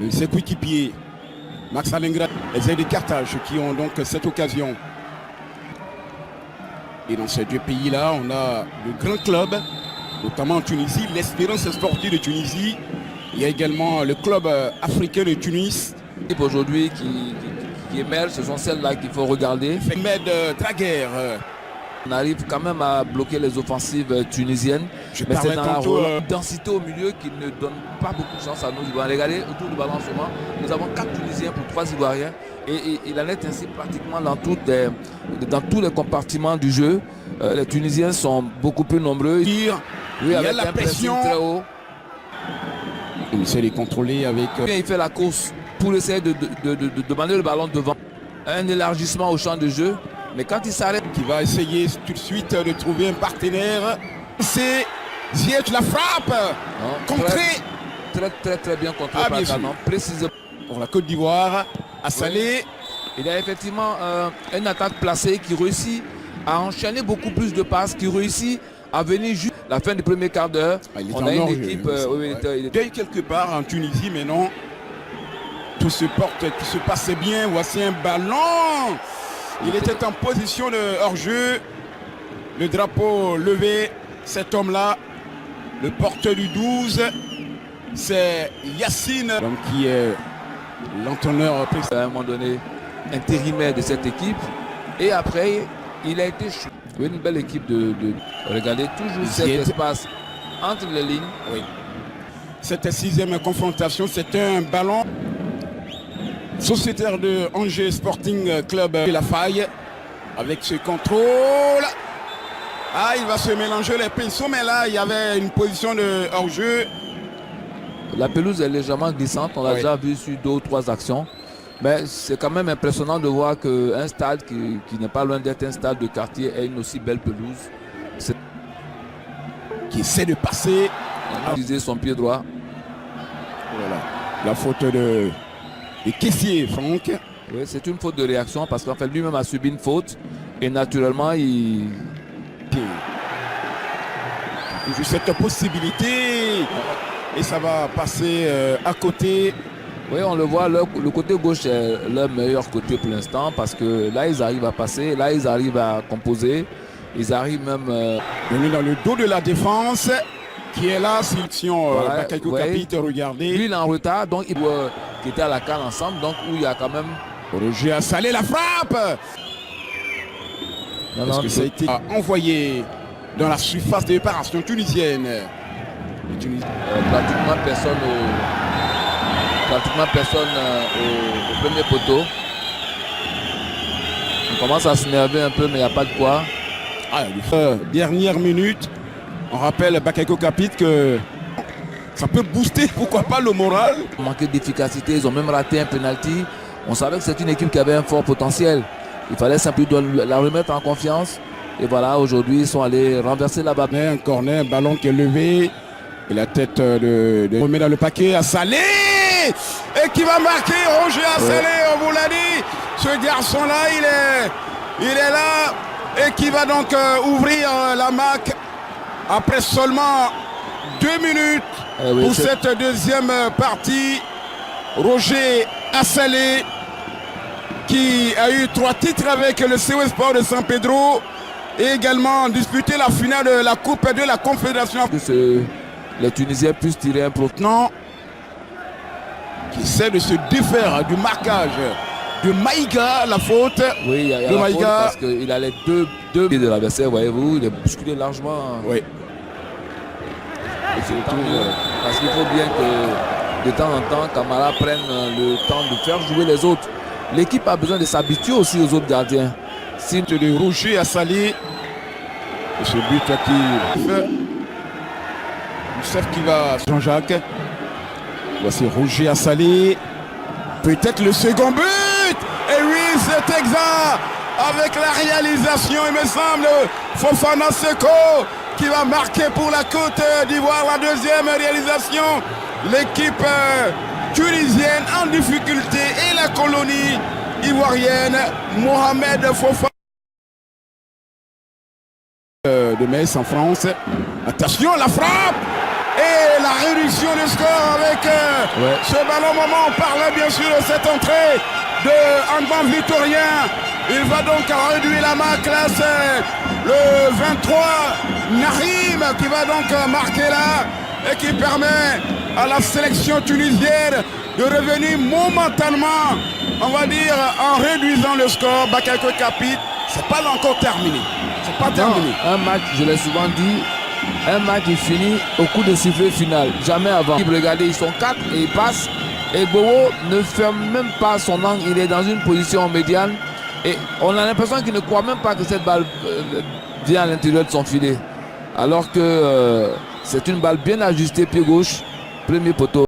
de ses coéquipiers. Max Alengra, les aides de Carthage qui ont donc cette occasion. Et dans ces deux pays-là, on a de grands clubs, notamment en Tunisie, l'Espérance sportive de Tunisie. Il y a également le club africain de Tunis. Aujourd'hui qui émergent, ce sont celles-là qu'il faut regarder. Ahmed Draguer. On arrive quand même à bloquer les offensives tunisiennes. Mais c'est dans la densité au milieu qui ne donne pas beaucoup de chance à nos Ivoiriens. Regardez autour du ballon en ce moment, nous avons 4 Tunisiens pour 3 Ivoiriens. Et il en est ainsi pratiquement dans tous les compartiments du jeu. Les Tunisiens sont beaucoup plus nombreux. Oui, il y a la pression. Très haut. Il essaie de contrôler avec... Il fait la course pour essayer de demander le ballon devant. Un élargissement au champ de jeu. Mais quand il s'arrête... Qui va essayer tout de suite de trouver un partenaire. C'est Ziyech, la frappe. Contré. Très bien contré par Canon. Précisément. Pour la Côte d'Ivoire, à Salé. Il y a effectivement une attaque placée qui réussit à enchaîner beaucoup plus de passes, qui réussit à venir juste la fin du premier quart d'heure. On a une équipe... il était quelque part en Tunisie, mais non. Tout se passait bien. Voici un ballon. Il était en position de hors-jeu. Le drapeau levé. Cet homme-là, le porteur du 12, c'est Yacine. Qui est l'entraîneur à un moment donné intérimaire de cette équipe. Et après, il a été une belle équipe de regarder toujours cet espace entre les lignes. Oui. Cette sixième confrontation, c'était un ballon. Sociétaire de Angers Sporting Club de la Faille avec ce contrôle. Ah, il va se mélanger les pinceaux, mais là, il y avait une position de hors-jeu. La pelouse est légèrement glissante, on l'a déjà vu sur 2 ou 3 actions. Mais c'est quand même impressionnant de voir qu'un stade qui n'est pas loin d'être un stade de quartier ait une aussi belle pelouse. Qui essaie de passer. À utiliser son pied droit. Voilà. La faute de caissier, Franck. Oui, c'est une faute de réaction parce qu'en fait lui-même a subi une faute. Et naturellement, il... Juste cette possibilité. Et ça va passer à côté. Oui, on le voit, le côté gauche est leur meilleur côté pour l'instant parce que là, ils arrivent à passer, là, ils arrivent à composer. Ils arrivent même... Venu dans le dos de la défense qui est là, sélection Bakayoko Kapit, regardez. Lui, il est en retard, donc il doit qui était à la canne ensemble, donc où il y a quand même... Roger a salé la frappe. Est-ce que ça a été envoyé dans la surface de réparation tunisienne? Pratiquement personne au premier poteau. On commence à s'énerver un peu, mais il n'y a pas de quoi. Dernière minute, on rappelle Bakayoko Kapit que ça peut booster, pourquoi pas, le moral. Manqué d'efficacité, ils ont même raté un penalty. On savait que c'est une équipe qui avait un fort potentiel. Il fallait simplement la remettre en confiance. Et voilà, aujourd'hui, ils sont allés renverser la balle. Un corner, un ballon qui est levé. Et la tête de remet dans le paquet à Salé. Et qui va marquer Roger à Salé, on vous l'a dit. Ce garçon-là, il est là. Et qui va donc ouvrir la marque après seulement 2 minutes pour cette deuxième partie. Roger Assalé qui a eu 3 titres avec le COS Sport de San Pedro et également disputé la finale de la Coupe de la Confédération. Les Tunisiens puissent tirer un profit. Qui essaie de se défaire du marquage de Maïga, la faute. Oui, il y a la faute parce qu'il a les deux pieds de l'adversaire, voyez-vous, il est bousculé largement. Oui. Parce qu'il faut bien que de temps en temps, Camara prenne le temps de faire jouer les autres. L'équipe a besoin de s'habituer aussi aux autres gardiens. Si de Roger à Salé, ce but qui fait Youssef qui va Jean-Jacques. Voici Roger à Salé. Peut-être le second but. Et oui, c'est exact. Avec la réalisation, il me semble, Fofana Seko qui va marquer pour la Côte d'Ivoire la deuxième réalisation. L'équipe tunisienne en difficulté et la colonie ivoirienne, Mohamed Fofana de Metz en France. Attention, la frappe Et la réduction du score avec ce ballon moment. On parlait bien sûr de cette entrée de handball victorien. Il va donc réduire la marque. Là, c'est le 23 Narim qui va donc marquer là et qui permet à la sélection tunisienne de revenir momentanément, on va dire, en réduisant le score. Bakayoko Kapit, c'est pas encore terminé. C'est pas terminé. Un match, je l'ai souvent dit, un match est fini au coup de sifflet final, jamais avant. Regardez, ils sont 4 et ils passent. Et Bowo ne ferme même pas son angle, il est dans une position médiane. Et on a l'impression qu'il ne croit même pas que cette balle vient à l'intérieur de son filet. Alors que c'est une balle bien ajustée, pied gauche, premier poteau.